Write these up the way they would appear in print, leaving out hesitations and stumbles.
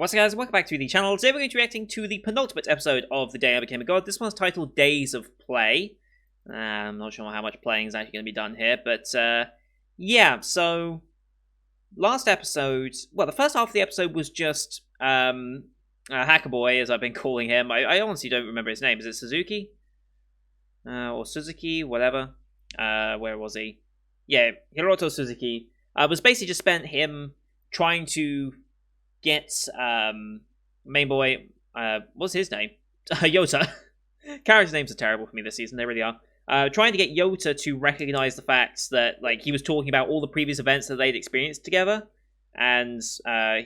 What's up, guys? Welcome back to the channel. Today we're going to be reacting to the penultimate episode of The Day I Became a God. This one's titled Days of Play. I'm not sure how much playing is actually going to be done here, but yeah, so last episode, well, the first half of the episode was just Hacker Boy, as I've been calling him. I honestly don't remember his name. Is it Suzuki? Or Suzuki, whatever. Where was he? Yeah, Hiroto Suzuki. Was basically just spent him trying to get main boy, what's his name? Yota. Character names are terrible for me this season, they really are. Trying to get Yota to recognize the facts that, like, he was talking about all the previous events that they'd experienced together, and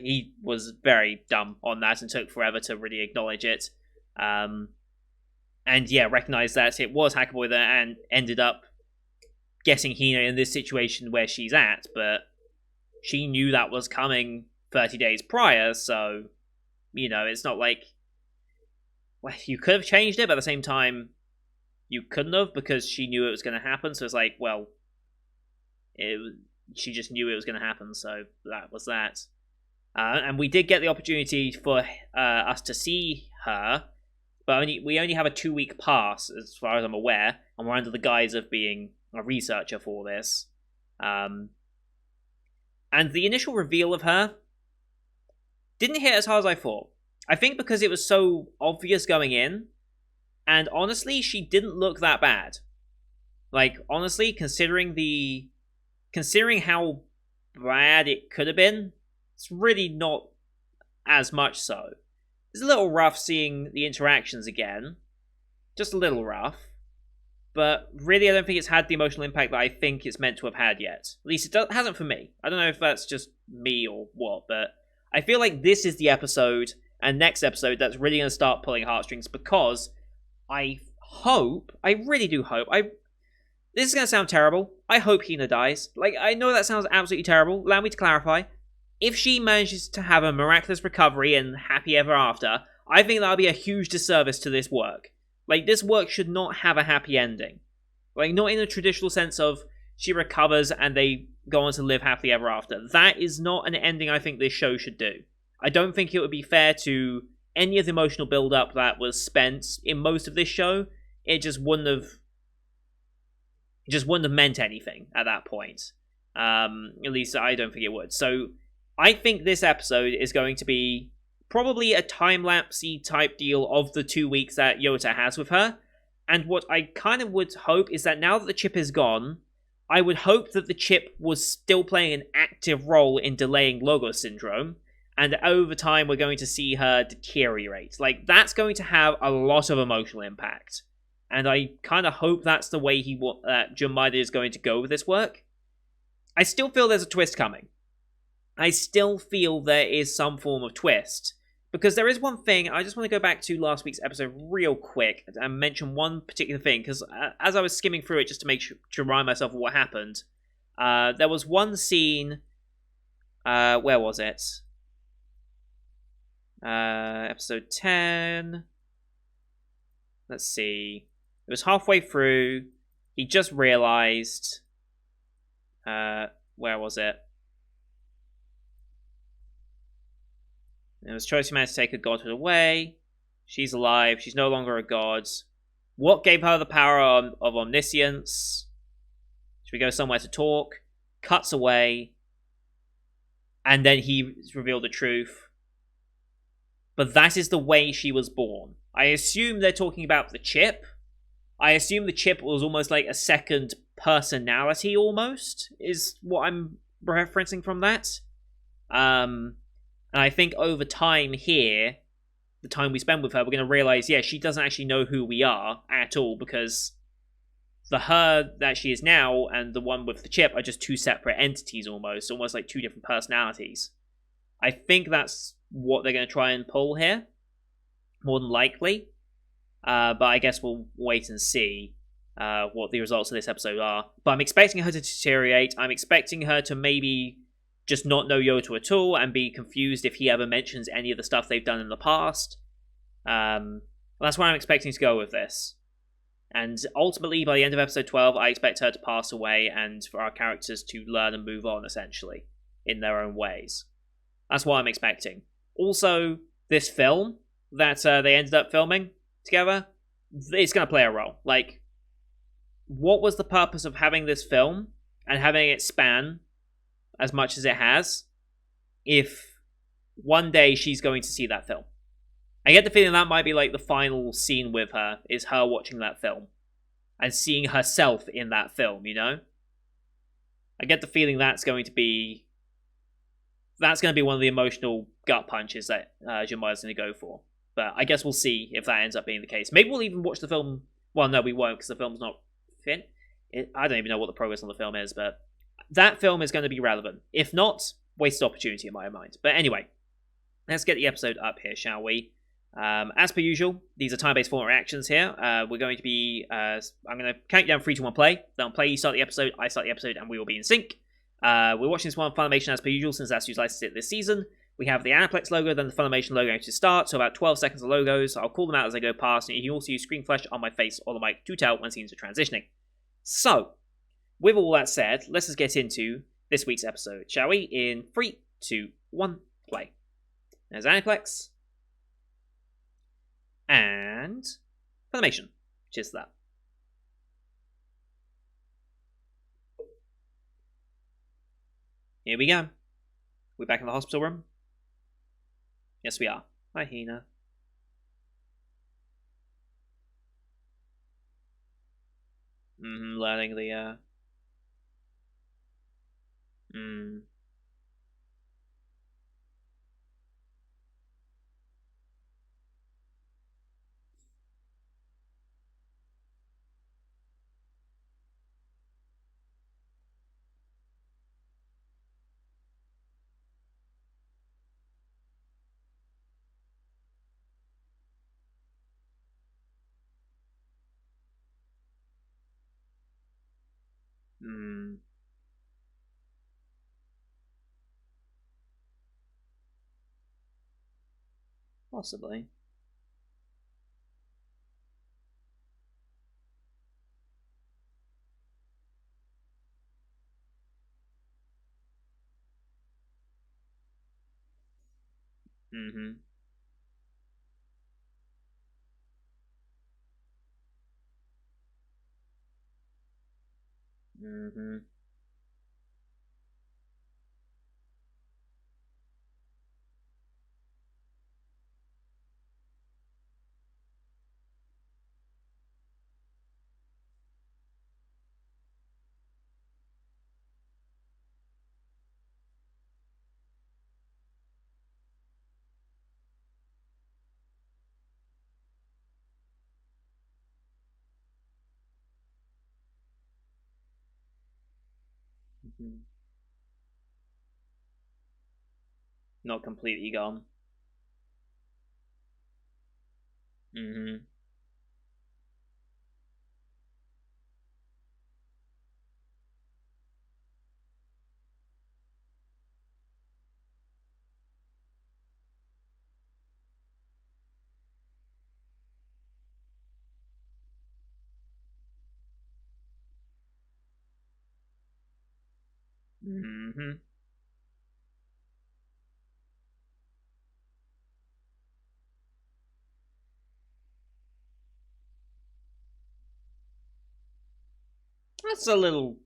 he was very dumb on that and took forever to really acknowledge it. And yeah, recognize that it was Hackerboy there and ended up getting Hina in this situation where she's at, but she knew that was coming 30 days prior, so, you know, it's not like, well, you could have changed it, but at the same time, you couldn't have, because she knew it was going to happen, so it's like, well, she just knew it was going to happen, so that was that. And we did get the opportunity for us to see her, but we only have a 2-week pass, as far as I'm aware, and we're under the guise of being a researcher for this. And the initial reveal of her didn't hit as hard as I thought. I think because it was so obvious going in, and honestly, she didn't look that bad. Like, honestly, considering how bad it could have been, it's really not as much so. It's a little rough seeing the interactions again. Just a little rough. But really, I don't think it's had the emotional impact that I think it's meant to have had yet. At least it hasn't for me. I don't know if that's just me or what, but I feel like this is the episode, and next episode, that's really going to start pulling heartstrings, because I really do hope, this is going to sound terrible, I hope Hina dies. Like, I know that sounds absolutely terrible, allow me to clarify. If she manages to have a miraculous recovery and happy ever after, I think that'll be a huge disservice to this work. Like, this work should not have a happy ending. Like, not in a traditional sense of she recovers and they go on to live happily ever after. That is not an ending I think this show should do. I don't think it would be fair to any of the emotional build-up that was spent in most of this show. It just wouldn't have meant anything at that point. At least I don't think it would. So I think this episode is going to be probably a time-lapse-y type deal of the 2 weeks that Yota has with her. And what I kind of would hope is that now that the chip is gone, I would hope that the chip was still playing an active role in delaying Logos Syndrome, and over time we're going to see her deteriorate. Like, that's going to have a lot of emotional impact. And I kind of hope that's the way Jun Maeda is going to go with this work. I still feel there's a twist coming. I still feel there is some form of twist. Because there is one thing, I just want to go back to last week's episode real quick and mention one particular thing, because as I was skimming through it just to make sure to remind myself of what happened, there was one scene, where was it? Episode 10, let's see, it was halfway through, he just realized, where was it? It was choice man to take her godhood away. She's alive. She's no longer a god. What gave her the power of omniscience? Should we go somewhere to talk? Cuts away. And then he revealed the truth. But that is the way she was born. I assume they're talking about the chip. I assume the chip was almost like a second personality, almost, is what I'm referencing from that. And I think over time here, the time we spend with her, we're going to realize, yeah, she doesn't actually know who we are at all, because the her that she is now and the one with the chip are just two separate entities almost like two different personalities. I think that's what they're going to try and pull here, more than likely. But I guess we'll wait and see what the results of this episode are. But I'm expecting her to deteriorate. I'm expecting her to maybe just not know Yota at all and be confused if he ever mentions any of the stuff they've done in the past. That's where I'm expecting to go with this. And ultimately, by the end of episode 12, I expect her to pass away and for our characters to learn and move on, essentially, in their own ways. That's what I'm expecting. Also, this film that they ended up filming together, it's going to play a role. Like, what was the purpose of having this film and having it span as much as it has if one day she's going to see that film? I get the feeling that might be like the final scene with her, is her watching that film and seeing herself in that film, you know? I get the feeling that's going to be one of the emotional gut punches that Jemima's going to go for. But I guess we'll see if that ends up being the case. Maybe we'll even watch the film. Well, no, we won't, because the film's not fit. I don't even know what the progress on the film is, but that film is going to be relevant. If not, wasted opportunity in my mind. But anyway, let's get the episode up here, shall we? As per usual, these are time-based format reactions here. We're going to be... I'm going to count you down 3, 2, 1, play. Then play, you start the episode, I start the episode, and we will be in sync. We're watching this one on Funimation as per usual, since that's who's licensed it this season. We have the Aniplex logo, then the Funimation logo to start, so about 12 seconds of logos. I'll call them out as I go past, and you can also use screen flash on my face or the mic to tell when scenes are transitioning. So, with all that said, let's just get into this week's episode, shall we? In 3, 2, 1, play. There's Aniplex. And Funimation. Cheers to that. Here we go. We're back in the hospital room. Yes, we are. Hi, Hina. Learning the, Possibly. Not completely gone. That's a little...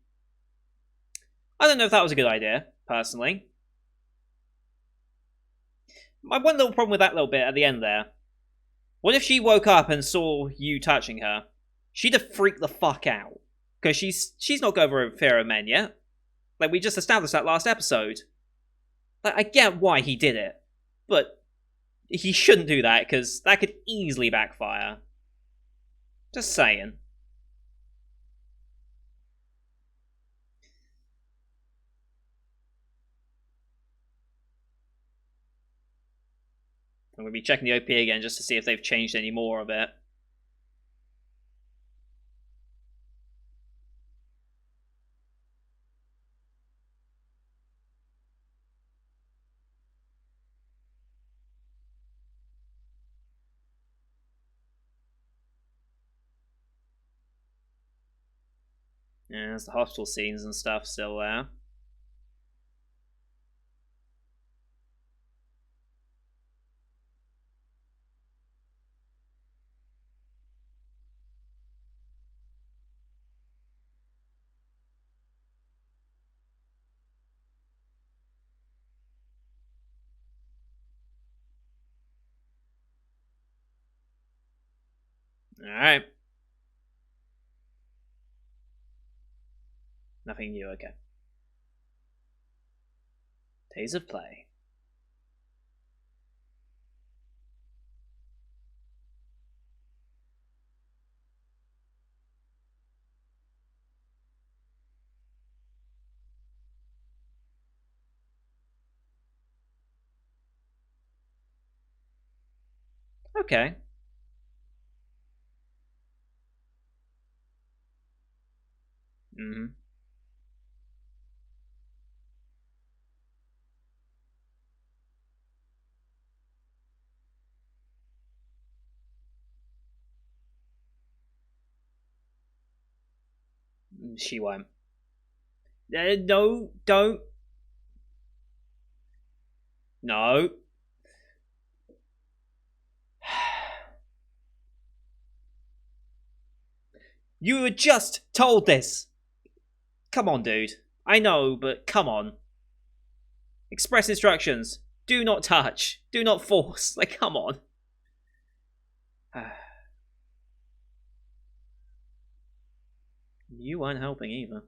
I don't know if that was a good idea, personally. My one little problem with that little bit at the end there. What if she woke up and saw you touching her? She'd have freaked the fuck out. Because she's not got over a fear of men yet. Like, we just established that last episode. Like, I get why he did it. But he shouldn't do that, because that could easily backfire. Just saying. I'm going to be checking the OP again just to see if they've changed any more of it. Yeah, there's the hospital scenes and stuff still there. Alright. Nothing new, okay. Days of play. Okay. Mm-hmm. She won't. No, don't. No. You were just told this. Come on, dude. I know, but come on. Express instructions. Do not touch. Do not force. Like, come on. You weren't helping either.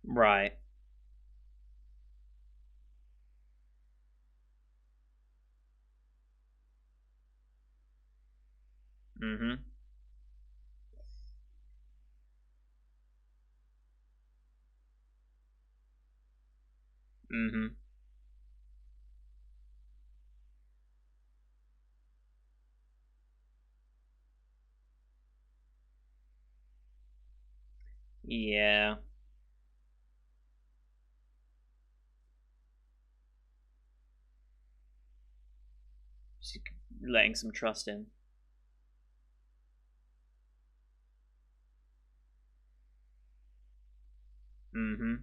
Right. Mm-hmm. Mm-hmm. Yeah. She's letting some trust in. Mm-hmm.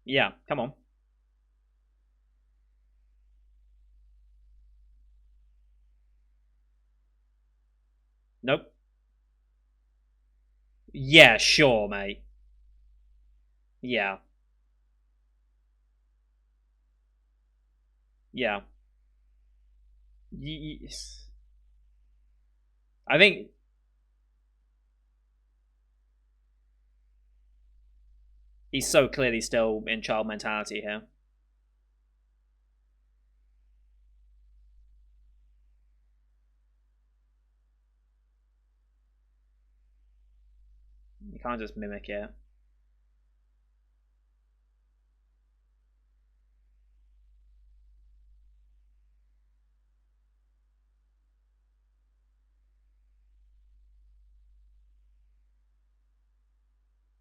Yeah, come on. Nope. Yeah, sure, mate. Yeah. Yeah. Y- I think he's so clearly still in child mentality here. You can't just mimic it.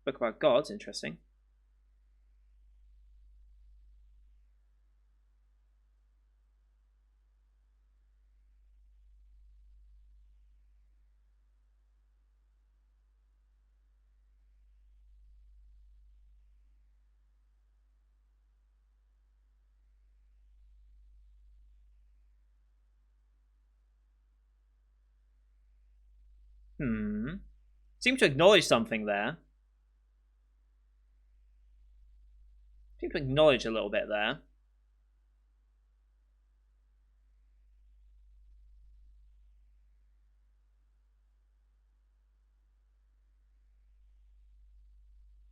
Book about gods, interesting. Hmm. Seem to acknowledge something there. Seem to acknowledge a little bit there.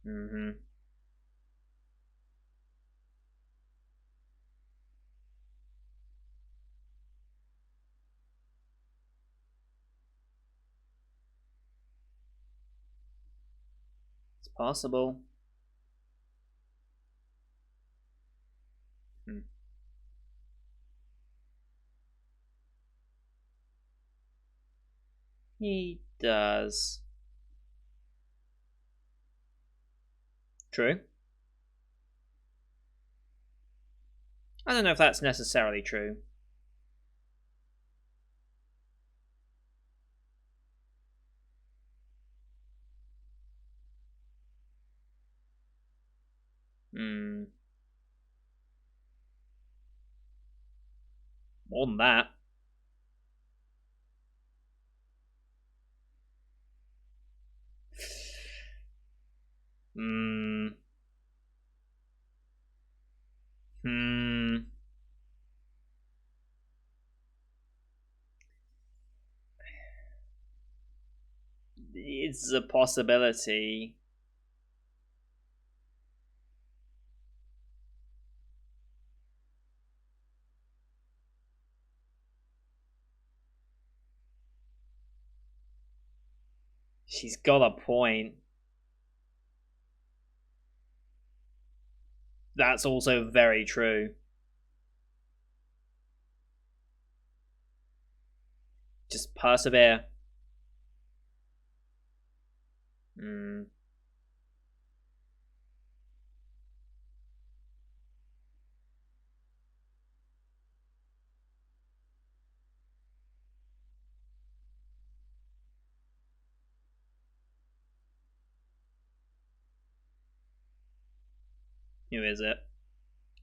Mm-hmm. It's possible. Hmm. He does. True. I don't know if that's necessarily true. Hmm. More than that. Hmm. Hmm. It's a possibility. She's got a point. That's also very true. Just persevere. Hmm. Who is it?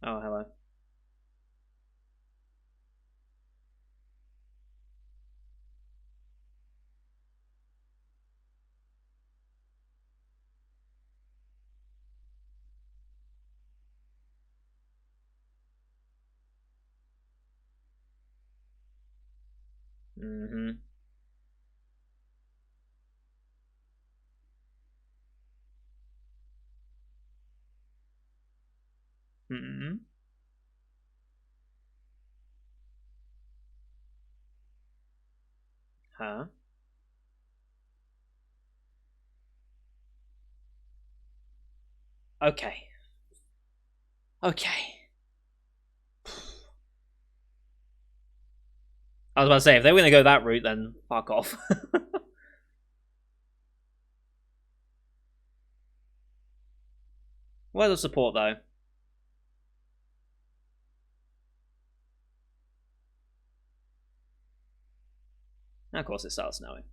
Oh, hello. Mm-hmm. Mm-hmm. Huh? Okay. Okay. I was about to say, if they were going to go that route, then fuck off. Where's the support, though? Of course, it starts snowing.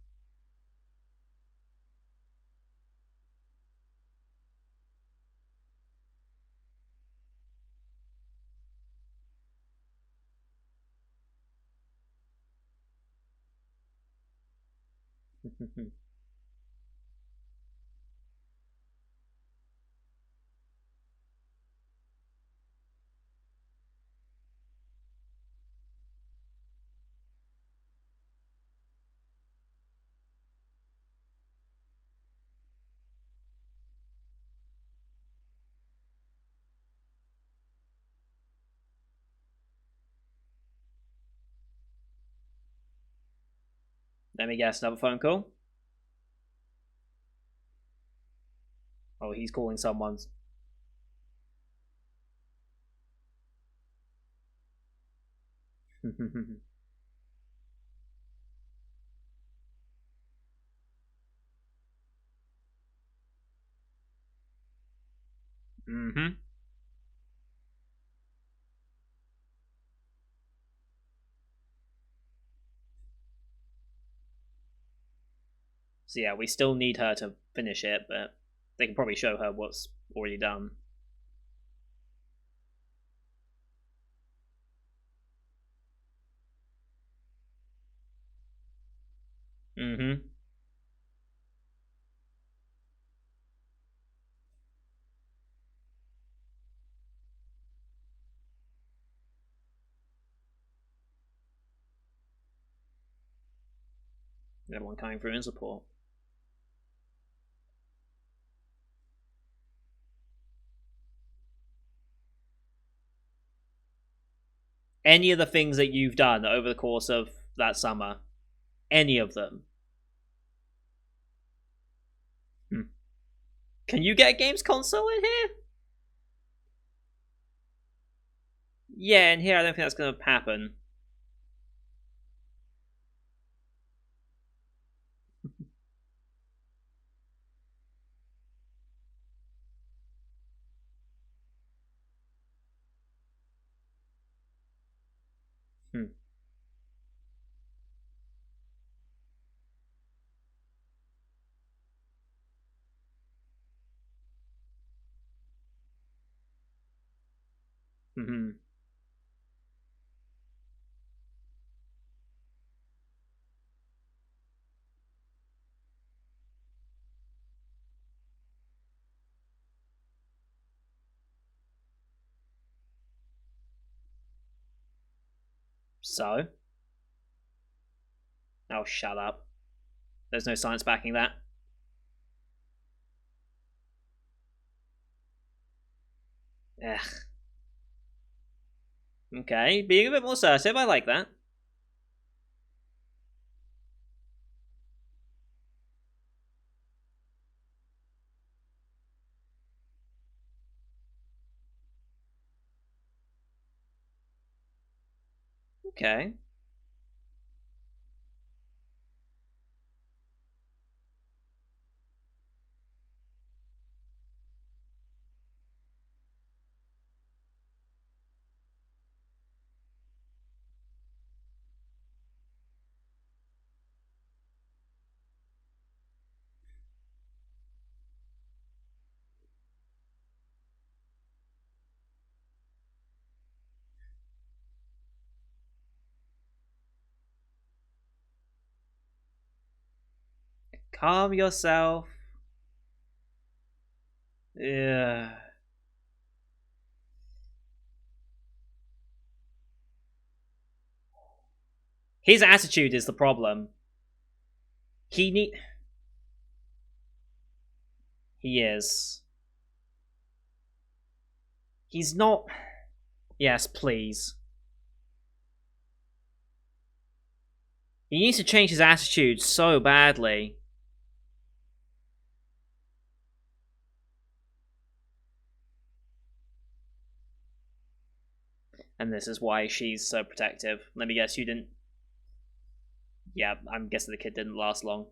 Let me guess, another phone call? Oh, he's calling someone's. Mm-hmm. So yeah, we still need her to finish it, but they can probably show her what's already done. Mm-hmm. Everyone coming through in support. Any of the things that you've done over the course of that summer, any of them. Hmm. Can you get a games console in here? Yeah, in here I don't think that's going to happen. Hmm. Hmm. So? Oh, shut up. There's no science backing that. Ugh. Okay, being a bit more assertive, I like that. Okay. Calm yourself. Yeah. His attitude is the problem. He need. He is. He's not. Yes, please. He needs to change his attitude so badly. And this is why she's so protective. Let me guess, you didn't. Yeah, I'm guessing the kid didn't last long.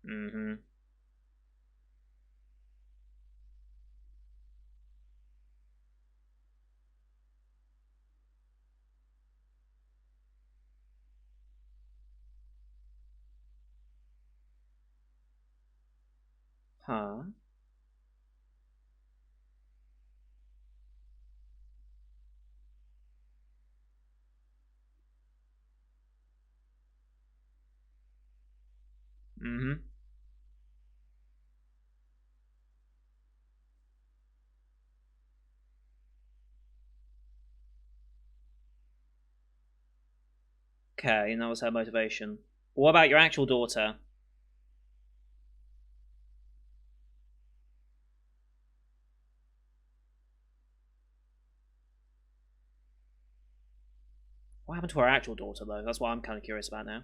Mm-hmm. Huh. Mm-hmm. Okay, and that was her motivation. But what about your actual daughter? What happened to her actual daughter, though? That's what I'm kind of curious about now.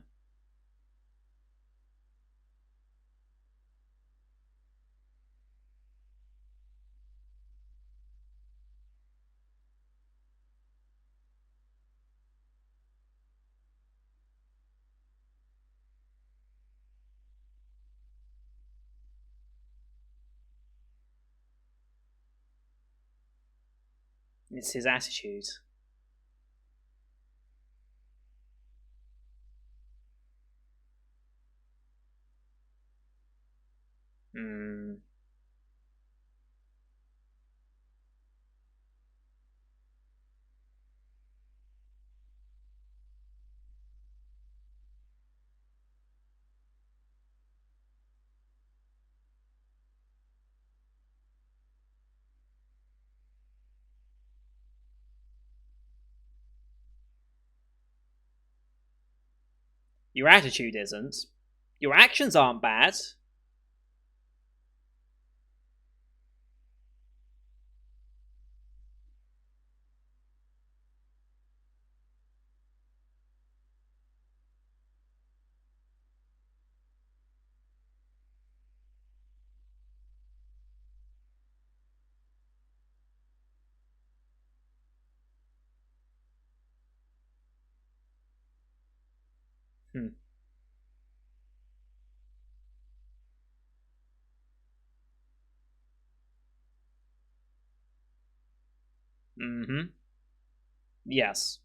It's his attitude. Hmm. Your attitude isn't. Your actions aren't bad. Hmm. Mm-hmm. Yes.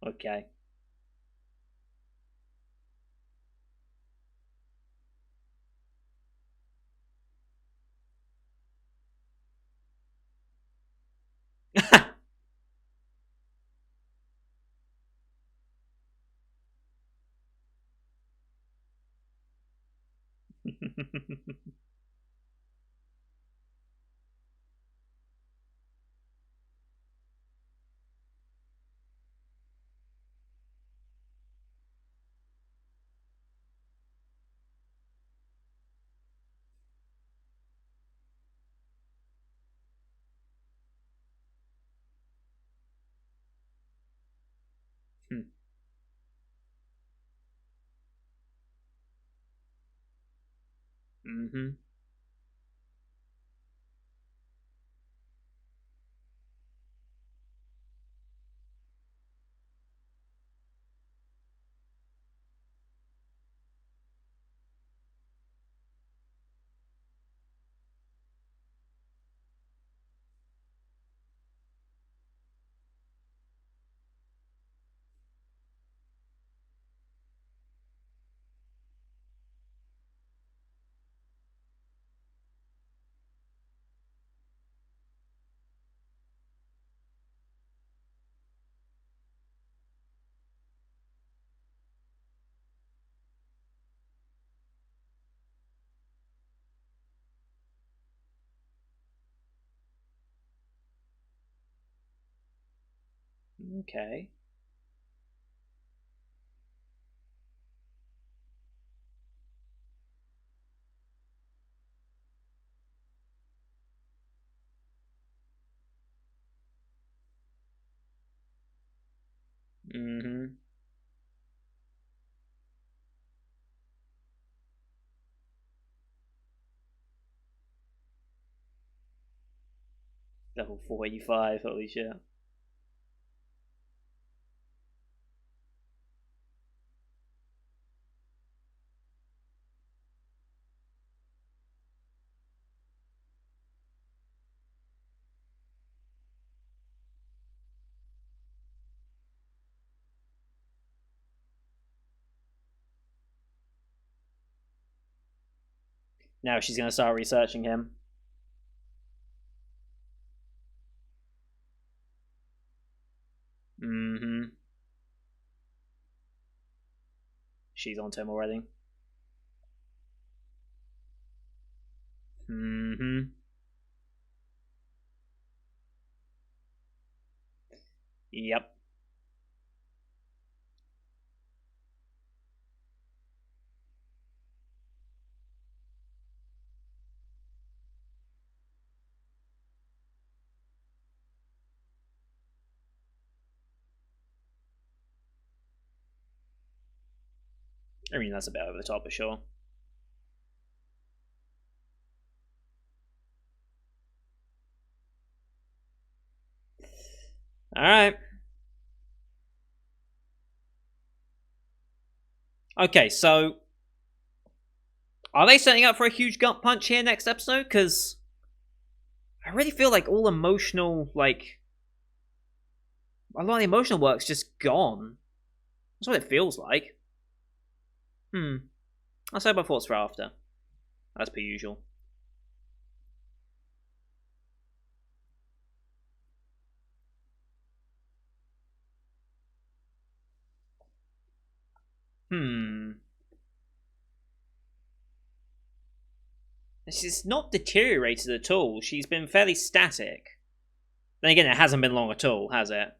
Okay. Mm-hmm. Okay. Mm-hmm. Level 485, holy shit. Now she's gonna start researching him. Mm-hmm. She's onto him already. Mm-hmm. Yep. I mean, that's a bit over the top for sure. Alright. Okay, so are they setting up for a huge gut punch here next episode? Because I really feel like all emotional, like, a lot of the emotional work's just gone. That's what it feels like. Hmm. I'll say my thoughts for after, as per usual. Hmm. She's not deteriorated at all. She's been fairly static. Then again, it hasn't been long at all, has it?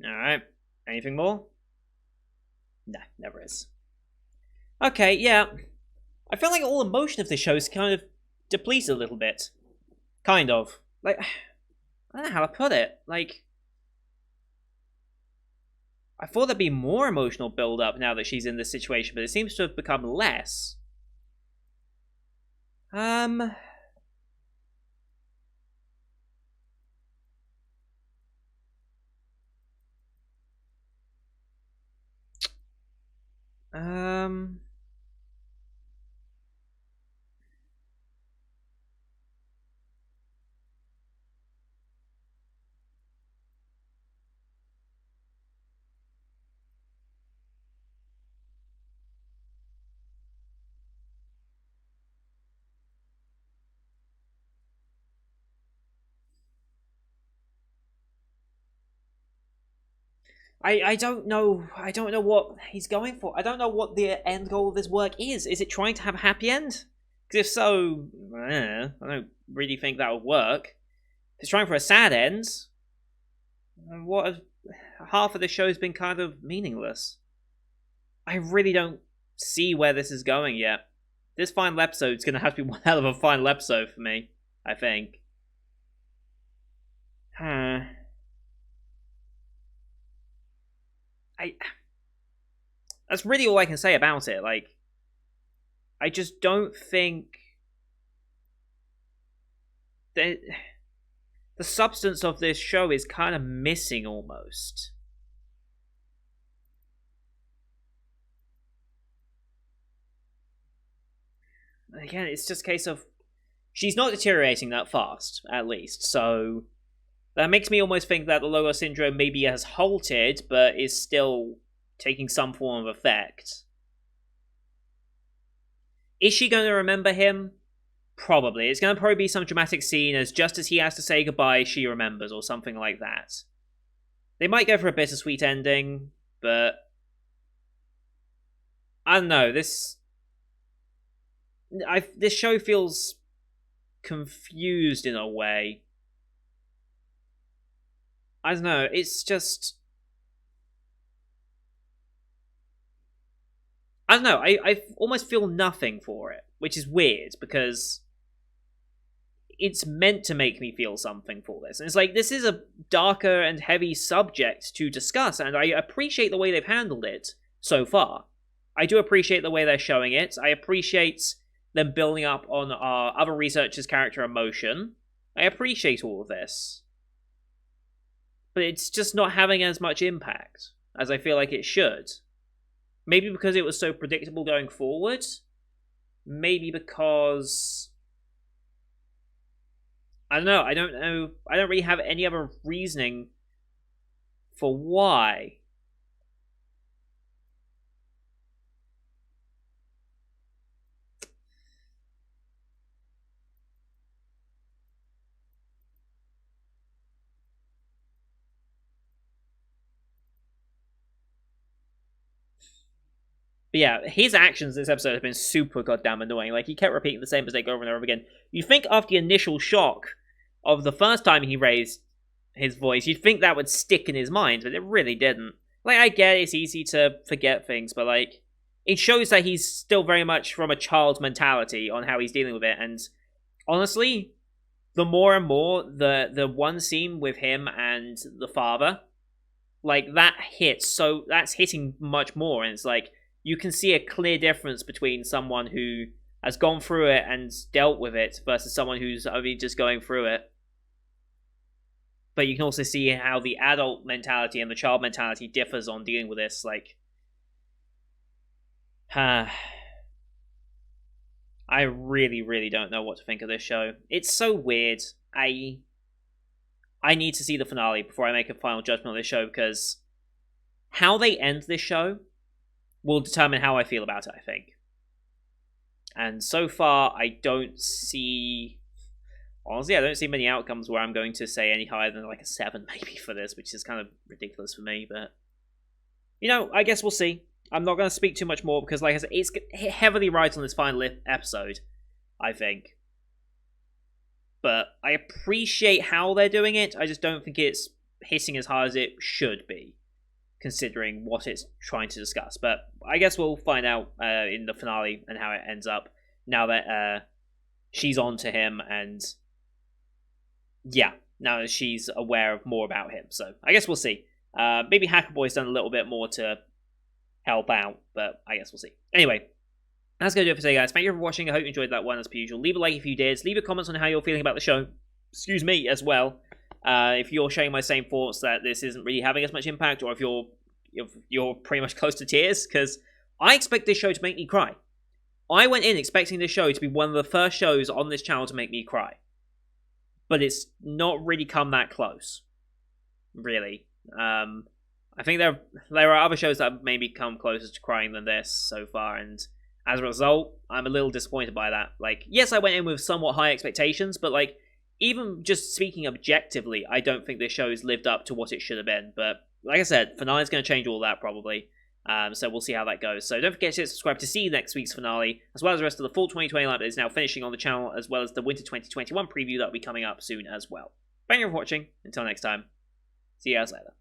Alright. Anything more? Nah, never is. Okay, yeah. I feel like all emotion of this show is kind of depleted a little bit. Kind of. Like, I don't know how to put it. Like, I thought there'd be more emotional build up now that she's in this situation, but it seems to have become less. Um. Um. I don't know. I don't know what he's going for. I don't know what the end goal of this work is. Is it trying to have a happy end? Because if so, I don't really think that would work. If it's trying for a sad end, what if half of the show's been kind of meaningless? I really don't see where this is going yet. This final episode's gonna have to be one hell of a final episode for me, I think. Huh. I That's really all I can say about it. Like, I just don't think that the substance of this show is kind of missing almost. Again, it's just a case of she's not deteriorating that fast, at least. So that makes me almost think that the Logo syndrome maybe has halted, but is still taking some form of effect. Is she going to remember him? Probably. It's going to probably be some dramatic scene as just as he has to say goodbye, she remembers, or something like that. They might go for a bittersweet ending, but I don't know. This show feels confused in a way. I don't know. It's just I don't know. I almost feel nothing for it, which is weird because it's meant to make me feel something for this. And it's like, this is a darker and heavy subject to discuss, and I appreciate the way they've handled it so far. I do appreciate the way they're showing it. I appreciate them building up on our other researchers' character emotion. I appreciate all of this. But it's just not having as much impact as I feel like it should. Maybe because it was so predictable going forward. Maybe because I don't know. I don't know. I don't really have any other reasoning for why. But yeah, his actions this episode have been super goddamn annoying. Like, he kept repeating the same mistake over and over again. You think after the initial shock of the first time he raised his voice, you'd think that would stick in his mind, but it really didn't. Like, I get it's easy to forget things, but like, it shows that he's still very much from a child's mentality on how he's dealing with it. And honestly, the more and more the one scene with him and the father, like, that hits. So that's hitting much more, and it's like you can see a clear difference between someone who has gone through it and dealt with it versus someone who's only just going through it. But you can also see how the adult mentality and the child mentality differs on dealing with this. Like, I really, really don't know what to think of this show. It's so weird. I need to see the finale before I make a final judgment on this show, because how they end this show will determine how I feel about it, I think. And so far, I don't see... Honestly, I don't see many outcomes where I'm going to say any higher than like a 7 maybe for this, which is kind of ridiculous for me, but... You know, I guess we'll see. I'm not going to speak too much more because, like I said, it's heavily right on this final episode, I think. But I appreciate how they're doing it. I just don't think it's hitting as hard as it should be. considering what it's trying to discuss. But I guess we'll find out in the finale and how it ends up now that she's on to him, and yeah, now that she's aware of more about him. So I guess we'll see. Maybe Hacker Boy's done a little bit more to help out, but I guess we'll see. Anyway, that's going to do it for today, guys. Thank you for watching. I hope you enjoyed that one as per usual. Leave a like if you did. Leave your comments on how you're feeling about the show. Excuse me, as well. If you're sharing my same thoughts that this isn't really having as much impact, or if you're pretty much close to tears, because I expect this show to make me cry. I went in expecting this show to be one of the first shows on this channel to make me cry. But it's not really come that close. Really. I think there are other shows that have maybe come closer to crying than this so far, and as a result, I'm a little disappointed by that. Like, yes, I went in with somewhat high expectations, but like, even just speaking objectively, I don't think this show has lived up to what it should have been. But like I said, finale's going to change all that probably. So we'll see how that goes. So don't forget to subscribe to see next week's finale, as well as the rest of the full 2020 lineup that is now finishing on the channel, as well as the Winter 2021 preview that will be coming up soon as well. Thank you for watching. Until next time, see you guys later.